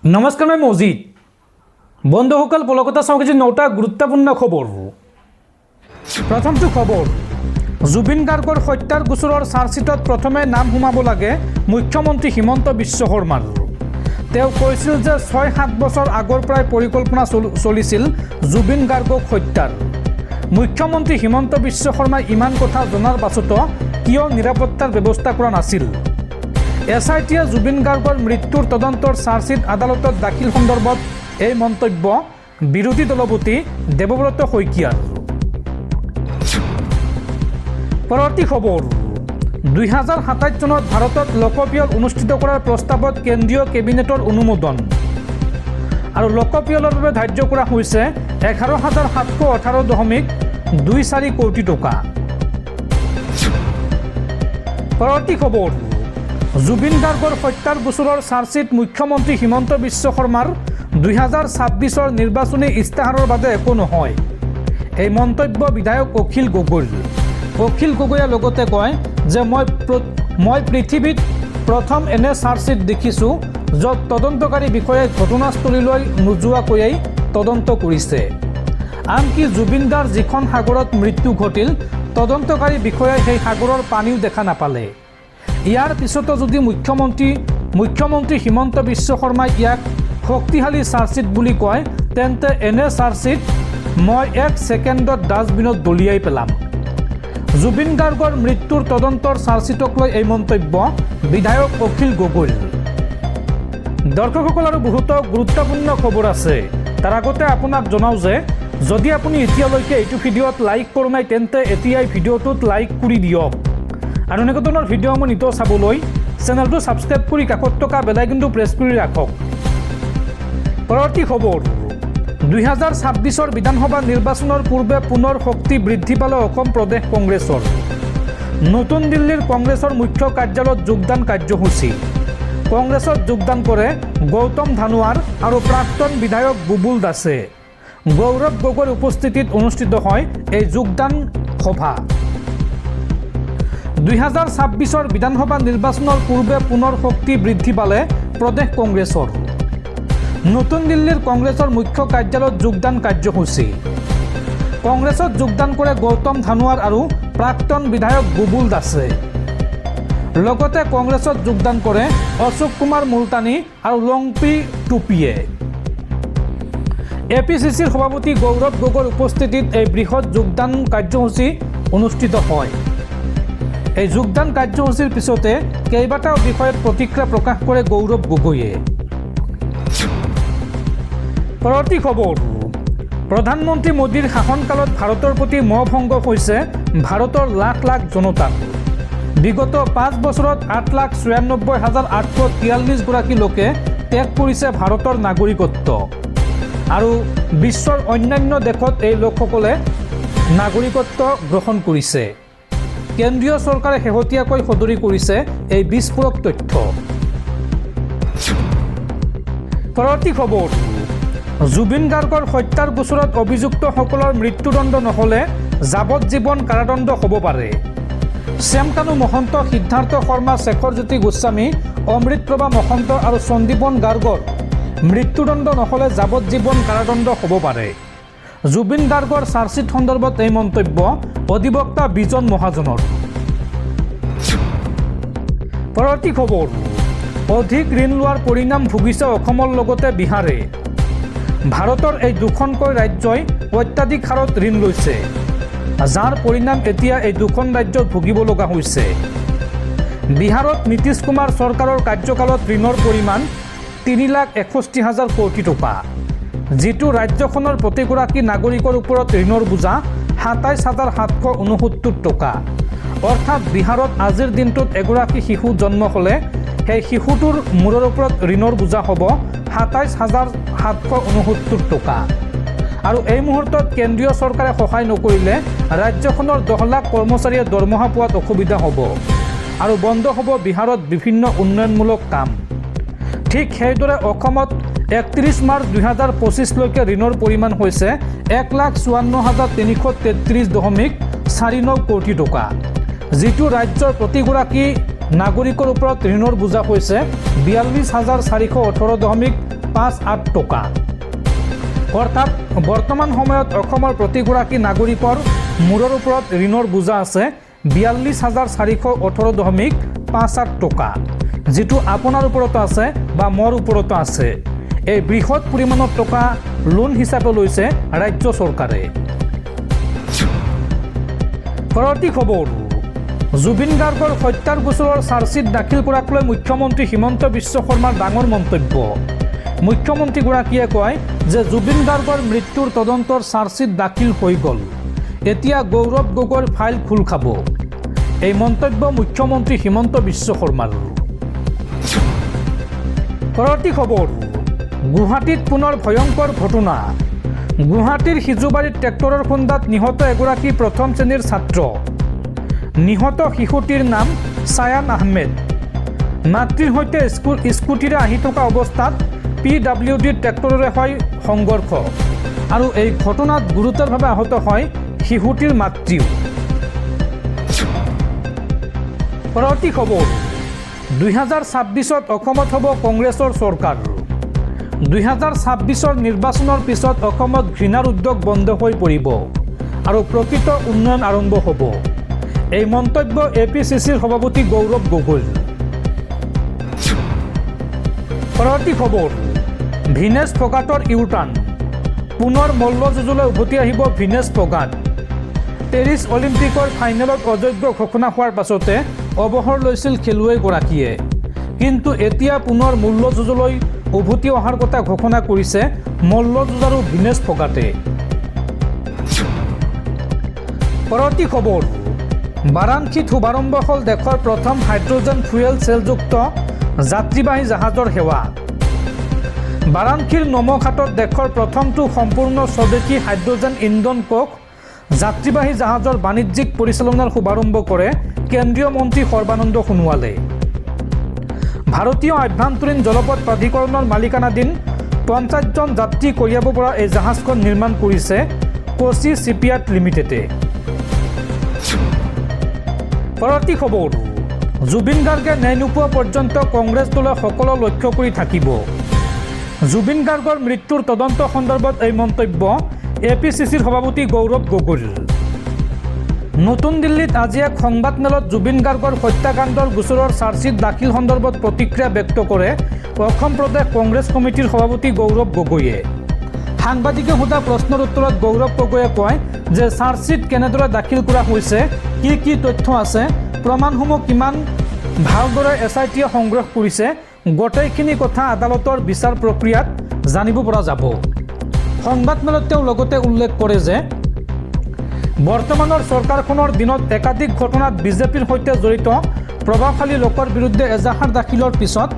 নমস্কাৰ, মই মজিদ। বন্ধুসকল, পলকতা চাওঁ কিছু 9টা গুৰুত্বপূৰ্ণ খবৰ। প্ৰথমটো খবৰ, জুবিন গাৰ্গৰ হত্যাৰ গোচৰৰ চাৰ্জশ্বিটত প্ৰথমে নাম সোমাব লাগে মুখ্যমন্ত্ৰী হিমন্ত বিশ্ব শৰ্মাৰ। তেওঁ কৈছিল যে 6-7 বছৰ আগৰ পৰাই পৰিকল্পনা চলিছিল জুবিন গাৰ্গক হত্যাৰ। মুখ্যমন্ত্ৰী হিমন্ত বিশ্ব শৰ্মাই ইমান কথা জনাৰ পাছতো কিয় নিৰাপত্তাৰ ব্যৱস্থা কৰা নাছিল? SITয়ে জুবিন গাৰ্গৰ মৃত্যুৰ তদন্তৰ চাৰ্জশ্বিট আদালতত দাখিল সন্দৰ্ভত এই মন্তব্য বিৰোধী দলপতি দেৱব্ৰত শইকীয়াৰ। পৰৱৰ্তী খবৰ, 2027 চনত ভাৰতত লোকপিয়ল অনুষ্ঠিত কৰাৰ প্ৰস্তাৱত কেন্দ্ৰীয় কেবিনেটৰ অনুমোদন। আৰু লোকপিয়লৰ বাবে ধাৰ্য কৰা হৈছে 11,718.24 কোটি টকা। পৰৱৰ্তী খবৰ, জুবিন গাৰ্গৰ হত্যাৰ গোচৰৰ চাৰ্জশ্বিট মুখ্যমন্ত্ৰী হিমন্ত বিশ্ব শৰ্মাৰ 2026 নিৰ্বাচনী ইস্তাহাৰৰ বাদে একো নহয়। এই মন্তব্য বিধায়ক অখিল গগৈৰ। অখিল গগৈয়ে লগতে কয় যে মই পৃথিৱীত প্ৰথম এনে চাৰ্জশ্বিট দেখিছোঁ য'ত তদন্তকাৰী বিষয়াই ঘটনাস্থলীলৈ নোযোৱাকৈয়ে তদন্ত কৰিছে। আনকি জুবিন দাৰ যিখন সাগৰত মৃত্যু ঘটিল, তদন্তকাৰী বিষয়াই সেই সাগৰৰ পানীও দেখা নাপালে। ইয়াৰ পিছতো যদি মুখ্যমন্ত্ৰী হিমন্ত বিশ্ব শৰ্মাই ইয়াক শক্তিশালী চাৰ্জশ্বিট বুলি কয়, তেন্তে এনে চাৰ্জশ্বিট মই 1 ছেকেণ্ডত ডাষ্টবিনত দলিয়াই পেলাম। জুবিন গাৰ্গৰ মৃত্যুৰ তদন্তৰ চাৰ্জশ্বিটক লৈ এই মন্তব্য বিধায়ক অখিল গগৈৰ। দৰ্শকসকল, আৰু বহুতো গুৰুত্বপূৰ্ণ খবৰ আছে। তাৰ আগতে আপোনাক জনাওঁ যে যদি আপুনি এতিয়ালৈকে এইটো ভিডিঅ'ত লাইক কৰা নাই, তেন্তে এতিয়াই ভিডিঅ'টোত লাইক কৰি দিয়ক। আৰু এনেকুৱা ধৰণৰ ভিডিঅ'সমূহ নিতৌ চাবলৈ চেনেলটো ছাবস্ক্ৰাইব কৰি কাষত থকা বেল আইকনটো প্ৰেছ কৰি ৰাখক। পৰৱৰ্তী খবৰ, 2026 বিধানসভা নিৰ্বাচনৰ পূৰ্বে পুনৰ শক্তি বৃদ্ধি পালে অসম প্ৰদেশ কংগ্ৰেছৰ। নতুন দিল্লীৰ কংগ্ৰেছৰ মুখ্য কাৰ্যালয়ত যোগদান কাৰ্যসূচী। কংগ্ৰেছত যোগদান কৰে গৌতম ধানোৱাৰ আৰু প্ৰাক্তন বিধায়ক বুবুল দাসে। গৌৰৱ গগৈৰ উপস্থিতিত অনুষ্ঠিত হয় এই যোগদান সভা। 2026 বিধানসভা নিৰ্বাচনৰ পূৰ্বে পুনৰ শক্তি বৃদ্ধি পালে প্ৰদেশ কংগ্ৰেছৰ। নতুন দিল্লীৰ কংগ্ৰেছৰ মুখ্য কাৰ্যালয়ত যোগদান কাৰ্যসূচী। কংগ্ৰেছত যোগদান কৰে গৌতম ধানোৱাৰ আৰু প্ৰাক্তন বিধায়ক বুবুল দাসে। লগতে কংগ্ৰেছত যোগদান কৰে অশোক কুমাৰ মুলতানী আৰু লংপি টুপিয়ে। APCCৰ সভাপতি গৌৰৱ গগৈৰ উপস্থিতিত এই বৃহৎ যোগদান কাৰ্যসূচী অনুষ্ঠিত হয়। এই যোগদান কাৰ্যসূচীৰ পিছতে কেইবাটাও বিষয়ত প্ৰতিক্ৰিয়া প্ৰকাশ কৰে গৌৰৱ গগৈয়ে। পৰৱৰ্তী খবৰ, প্ৰধানমন্ত্ৰী মোদীৰ শাসনকালত ভাৰতৰ প্ৰতি মোহভংগ হৈছে ভাৰতৰ লাখ লাখ জনতাৰ। বিগত 5 বছৰত 8,96,843 গৰাকী লোকে ত্যাগ কৰিছে ভাৰতৰ নাগৰিকত্ব। আৰু বিশ্বৰ অন্যান্য দেশত এই লোকসকলে নাগৰিকত্ব গ্ৰহণ কৰিছে। কেন্দ্ৰীয় চৰকাৰে শেহতীয়াকৈ সদৰি কৰিছে এই বিস্ফোৰক তথ্য। পৰৱৰ্তী খবৰ, জুবিন গাৰ্গৰ হত্যাৰ গোচৰত অভিযুক্তসকলৰ মৃত্যুদণ্ড নহ'লে যাৱজ্জীৱন কাৰাদণ্ড হ'ব পাৰে। শ্যামকানু মহন্ত, সিদ্ধাৰ্থ শৰ্মা, শেখৰজ্যোতি গোস্বামী, অমৃতপ্ৰভা মহন্ত আৰু সন্দীপন গাৰ্গৰ মৃত্যুদণ্ড নহ'লে যাৱজ্জীৱন কাৰাদণ্ড হ'ব পাৰে। জুবিন গাৰ্গৰ চাৰ্জশ্বিট সন্দৰ্ভত এই মন্তব্য অধিবক্তা বিজন মহাজনৰ। পৰৱৰ্তী খবৰ, অধিক ঋণ লোৱাৰ পৰিণাম ভুগিছে অসমৰ লগতে বিহাৰে। ভাৰতৰ এই দুখনকৈ ৰাজ্যই অত্যাধিক হাৰত ঋণ লৈছে, যাৰ পৰিণাম এতিয়া এই দুখন ৰাজ্যত ভুগিব লগা হৈছে। বিহাৰত নীতিশ কুমাৰ চৰকাৰৰ কাৰ্যকালত ঋণৰ পৰিমাণ 3,61,000 কোটি টকা, যিটো ৰাজ্যখনৰ প্ৰতিগৰাকী নাগৰিকৰ ওপৰত ঋণৰ বোজা 27,769 টকা। অৰ্থাৎ বিহাৰত আজিৰ দিনটোত এগৰাকী শিশু জন্ম হ'লে সেই শিশুটোৰ মূৰৰ ওপৰত ঋণৰ বোজা হ'ব 27,769 টকা। আৰু এই মুহূৰ্তত কেন্দ্ৰীয় চৰকাৰে সহায় নকৰিলে ৰাজ্যখনৰ 10 লাখ কৰ্মচাৰীয়ে দৰমহা পোৱাত অসুবিধা হ'ব আৰু বন্ধ হ'ব বিহাৰত বিভিন্ন উন্নয়নমূলক কাম। ঠিক সেইদৰে অসমত 31 মাৰ্চ 2025লৈকে ঋণৰ পৰিমাণ হৈছে 1,54,333.49 কোটি টকা, যিটো ৰাজ্যৰ প্ৰতিগৰাকী নাগৰিকৰ ওপৰত ঋণৰ বোজা হৈছে 42,418.58 টকা। অৰ্থাৎ বৰ্তমান সময়ত অসমৰ প্ৰতিগৰাকী নাগৰিকৰ মূৰৰ ওপৰত ঋণৰ বোজা আছে 42,418.58 টকা, যিটো আপোনাৰ ওপৰতো আছে বা মোৰ ওপৰতো আছে। এই বৃহৎ পৰিমাণৰ টকা লোন হিচাপে লৈছে ৰাজ্য চৰকাৰে। পৰৱৰ্তী খবৰ, জুবিন গাৰ্গৰ হত্যাৰ গোচৰৰ চাৰ্জশ্বিট দাখিল কৰাক লৈ মুখ্যমন্ত্ৰী হিমন্ত বিশ্ব শৰ্মাৰ ডাঙৰ মন্তব্য। মুখ্যমন্ত্ৰীগৰাকীয়ে কয় যে জুবিন গাৰ্গৰ মৃত্যুৰ তদন্তৰ চাৰ্জশ্বিট দাখিল হৈ গ'ল, এতিয়া গৌৰৱ গগৈৰ ফাইল খোল খাব। এই মন্তব্য মুখ্যমন্ত্ৰী হিমন্ত বিশ্ব শৰ্মাৰ। পৰৱৰ্তী খবৰ, গুৱাহাটীত পুনৰ ভয়ংকৰ ঘটনা। গুৱাহাটীৰ সিজুবাৰীত ট্ৰেক্টৰৰ খুন্দাত নিহত এগৰাকী প্ৰথম শ্ৰেণীৰ ছাত্ৰ। নিহত শিশুটিৰ নাম ছায়ান আহমেদ। মাতৃৰ সৈতে স্কুটিৰে আহি থকা অৱস্থাত PWDৰ ট্ৰেক্টৰেৰে হয় সংঘৰ্ষ আৰু এই ঘটনাত গুৰুতৰভাৱে আহত হয় শিশুটিৰ মাতৃও। পৰৱৰ্তী খবৰ, 2026ত অসমত হ'ব কংগ্ৰেছৰ চৰকাৰ। 2026ৰ নিৰ্বাচনৰ পিছত অসমত ঘৃণাৰ উদ্যোগ বন্ধ হৈ পৰিব আৰু প্ৰকৃত উন্নয়ন আৰম্ভ হ'ব। এই মন্তব্য APCCৰ সভাপতি গৌৰৱ গগৈৰ। পৰৱৰ্তী খবৰ, ভিনেছ ফগাটৰ ইউটাৰ্ণ। পুনৰ মল্লযুঁজলৈ উভতি আহিব ভিনেছ ফগাট। পেৰিছ অলিম্পিকৰ ফাইনেলত অযোগ্য ঘোষণা হোৱাৰ পাছতে অৱসৰ লৈছিল খেলুৱৈগৰাকীয়ে, কিন্তু এতিয়া পুনৰ মল্লযুঁজলৈ উভতি অহাৰ কথা ঘোষণা কৰিছে মল্লযুঁজাৰু ভিনেছ ফগাটে। পৰৱৰ্তী খবৰ, বাৰাণসীত শুভাৰম্ভ হ'ল দেশৰ প্ৰথম হাইড্ৰজেন ফুৱেল চেলযুক্ত যাত্ৰীবাহী জাহাজৰ সেৱা। বাৰাণসীৰ নমঘাটত দেশৰ প্ৰথমটো সম্পূৰ্ণ স্বদেশী হাইড্ৰজেন ইন্ধন কোষ যাত্ৰীবাহী জাহাজৰ বাণিজ্যিক পৰিচালনাৰ শুভাৰম্ভ কৰে কেন্দ্ৰীয় মন্ত্ৰী সৰ্বানন্দ সোণোৱালে। ভাৰতীয় আভ্যন্তৰীণ জলপথ প্ৰাধিকৰণৰ মালিকানাধীন 50জন যাত্ৰী কঢ়িয়াব পৰা এই জাহাজখন নিৰ্মাণ কৰিছে কোচি চিপয়াৰ্ড লিমিটেডে। পৰৱৰ্তী খবৰ, জুবিন গাৰ্গে ন্যায় নোপোৱা পৰ্যন্ত কংগ্ৰেছ দলে সকলো লক্ষ্য কৰি থাকিব। জুবিন গাৰ্গৰ মৃত্যুৰ তদন্ত সন্দৰ্ভত এই মন্তব্য APCCৰ সভাপতি গৌৰৱ গগৈৰ। নতুন দিল্লীত আজি এক সংবাদমেলত জুবিন গাৰ্গৰ হত্যাকাণ্ডৰ গোচৰৰ চাৰ্জশ্বিট দাখিল সন্দৰ্ভত প্ৰতিক্ৰিয়া ব্যক্ত কৰে অসম প্ৰদেশ কংগ্ৰেছ কমিটিৰ সভাপতি গৌৰৱ গগৈয়ে। সাংবাদিকে সোধা প্ৰশ্নৰ উত্তৰত গৌৰৱ গগৈয়ে কয় যে চাৰ্জশ্বিট কেনেদৰে দাখিল কৰা হৈছে, কি তথ্য আছে, প্ৰমাণসমূহ কিমান ভালদৰে SITয়ে সংগ্ৰহ কৰিছে, গোটেইখিনি কথা আদালতৰ বিচাৰ প্ৰক্ৰিয়াত জানিব পৰা যাব। সংবাদমেলত তেওঁ লগতে উল্লেখ কৰে যে বৰ্তমানৰ চৰকাৰখনৰ দিনত একাধিক ঘটনাত বিজেপিৰ সৈতে জড়িত প্ৰভাৱশালী লোকৰ বিৰুদ্ধে এজাহাৰ দাখিলৰ পিছত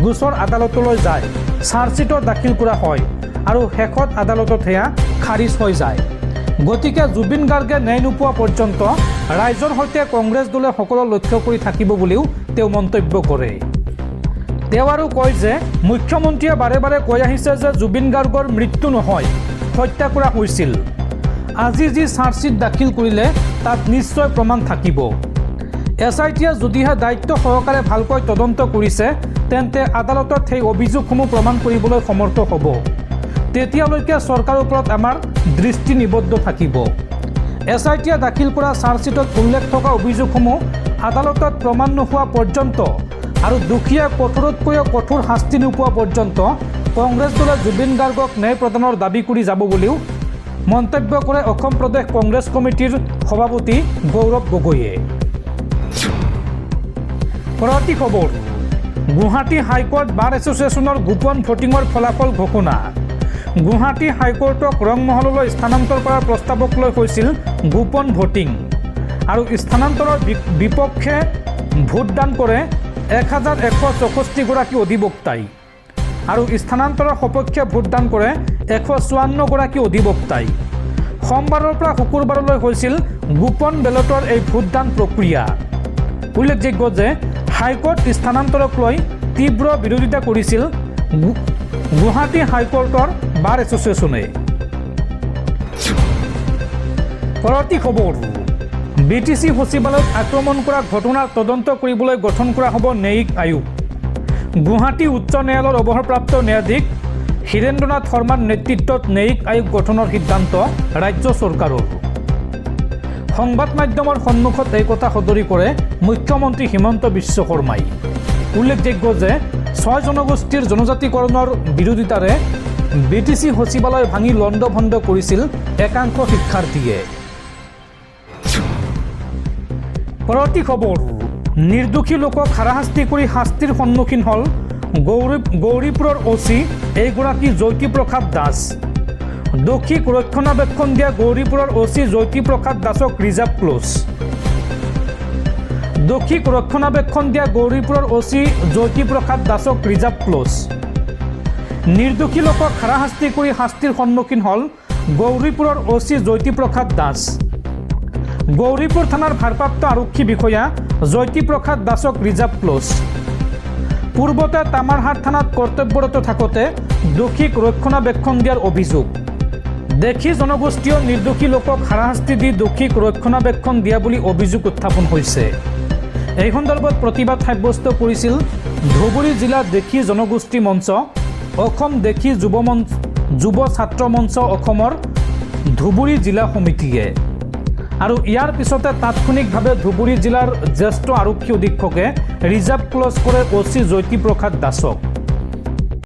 গোচৰ আদালতলৈ যায়, চাৰ্জশ্বিটৰ দাখিল কৰা হয় আৰু শেষত আদালতত সেয়া খাৰিজ হৈ যায়। গতিকে জুবিন গাৰ্গে ন্যায় নোপোৱা পৰ্যন্ত ৰাইজৰ সৈতে কংগ্ৰেছ দলে সকলো লক্ষ্য কৰি থাকিব বুলিও তেওঁ মন্তব্য কৰে। তেওঁ আৰু কয় যে মুখ্যমন্ত্ৰীয়ে বাৰে বাৰে কৈ আহিছে যে জুবিন গাৰ্গৰ মৃত্যু নহয়, হত্যা কৰা হৈছিল। আজি যি চাৰ্জশ্বিট দাখিল কৰিলে তাত নিশ্চয় প্ৰমাণ থাকিব। SITয়ে যদিহে দায়িত্ব সহকাৰে ভালকৈ তদন্ত কৰিছে তেন্তে আদালতত সেই অভিযোগসমূহ প্ৰমাণ কৰিবলৈ সমৰ্থ হ'ব। তেতিয়ালৈকে চৰকাৰৰ ওপৰত আমাৰ দৃষ্টি নিবদ্ধ থাকিব। SITয়ে দাখিল কৰা চাৰ্জশ্বিটত উল্লেখ থকা অভিযোগসমূহ আদালতত প্ৰমাণ নোহোৱা পৰ্যন্ত আৰু দুখীয়া কঠোৰতকৈও কঠোৰ শাস্তি নোপোৱা পৰ্যন্ত কংগ্ৰেছ দলে জুবিন গাৰ্গক ন্যায় প্ৰদানৰ দাবী কৰি যাব বুলিও মন্তব্য কৰে অসম প্ৰদেশ কংগ্ৰেছ কমিটিৰ সভাপতি গৌৰৱ গগৈয়ে। পৰৱৰ্তী খবৰ, গুৱাহাটী হাইকোৰ্ট বাৰ এছ'চিয়েশ্যনৰ গোপন ভোটিঙৰ ফলাফল ঘোষণা। গুৱাহাটী হাইকোৰ্টক ৰংমহললৈ স্থানান্তৰ কৰাৰ প্ৰস্তাৱক লৈ হৈছিল গোপন ভোটিং আৰু স্থানান্তৰৰ বিপক্ষে ভোটদান কৰে 1164গৰাকী অধিবক্তাই আৰু স্থানান্তৰৰ সপক্ষে ভোটদান কৰে 154গৰাকী অধিবক্তাই। সোমবাৰৰ পৰা শুকুৰবাৰলৈ হৈছিল গোপন বেলটৰ এই ভোটদান প্ৰক্ৰিয়া। উল্লেখযোগ্য যে হাইকোৰ্ট স্থানান্তৰক লৈ তীব্ৰ বিৰোধিতা কৰিছিল গুৱাহাটী হাইকোৰ্টৰ বাৰ এছ'চিয়েশ্যনে। পৰৱৰ্তী খবৰ, বিটিসি সচিবালয়ত আক্ৰমণ কৰা ঘটনাৰ তদন্ত কৰিবলৈ গঠন কৰা হ'ব ন্যায়িক আয়োগ। গুৱাহাটী উচ্চ ন্যায়ালয়ৰ অৱসৰপ্ৰাপ্ত ন্যায়াধীশ হীৰেন্দ্ৰনাথ শৰ্মাৰ নেতৃত্বত ন্যায়িক আয়োগ গঠনৰ সিদ্ধান্ত ৰাজ্য চৰকাৰৰ। সংবাদ মাধ্যমৰ সন্মুখত এই কথা সদৰি কৰে মুখ্যমন্ত্ৰী হিমন্ত বিশ্ব শৰ্মাই। উল্লেখযোগ্য যে 6 জনগোষ্ঠীৰ জনজাতিকৰণৰ বিৰোধিতাৰে বিটিসি সচিবালয় ভাঙি লণ্ডভণ্ড কৰিছিল একাংশ শিক্ষাৰ্থীয়ে। পৰৱৰ্তী খবৰ, নিৰ্দোষী লোকক হাৰাশাস্তি কৰি শাস্তিৰ সন্মুখীন হ'ল গৌৰীপুৰৰ অচি এইগৰাকী জ্যোতিপ্ৰসাদ দাস। দোষীক ৰক্ষণাবেক্ষণ দিয়া গৌৰীপুৰৰ অচি জ্যোতিপ্ৰসাদ দাসক ৰিজাৰ্ভ ক্লজ। দোষীক ৰক্ষণাবেক্ষণ দিয়া গৌৰীপুৰৰ অচি জ্যোতিপ্ৰসাদ দাসক ৰিজাৰ্ভ ক্লজ। নিৰ্দোষী লোকক হাৰাশাস্তি কৰি শাস্তিৰ সন্মুখীন হ'ল গৌৰীপুৰৰ অচি জ্যোতিপ্ৰসাদ দাস। গৌৰীপুৰ থানাৰ ভাৰপ্ৰাপ্ত আৰক্ষী বিষয়া জ্যোতিপ্ৰসাদ দাসক ৰিজাৰ্ভ ক্লজ। পূৰ্বতে তামাৰহাট থানাত কৰ্তব্যৰত থাকোঁতে দোষীক ৰক্ষণাবেক্ষণ দিয়াৰ অভিযোগ। দেশী জনগোষ্ঠীয় নিৰ্দোষী লোকক হাৰাশাস্তি দি দোষীক ৰক্ষণাবেক্ষণ দিয়া বুলি অভিযোগ উত্থাপন হৈছে। এই সন্দৰ্ভত প্ৰতিবাদ সাব্যস্ত কৰিছিল ধুবুৰী জিলা দেশী জনগোষ্ঠী মঞ্চ, অসম দেশী যুৱ ছাত্ৰ মঞ্চ অসমৰ ধুবুৰী জিলা সমিতিয়ে। আৰু ইয়াৰ পিছতে তাৎক্ষণিকভাৱে ধুবুৰী জিলাৰ জ্যেষ্ঠ আৰক্ষী অধীক্ষকে ৰিজাৰ্ভ ক্লজ কৰে অচি জ্যোতিপ্ৰসাদ দাসক।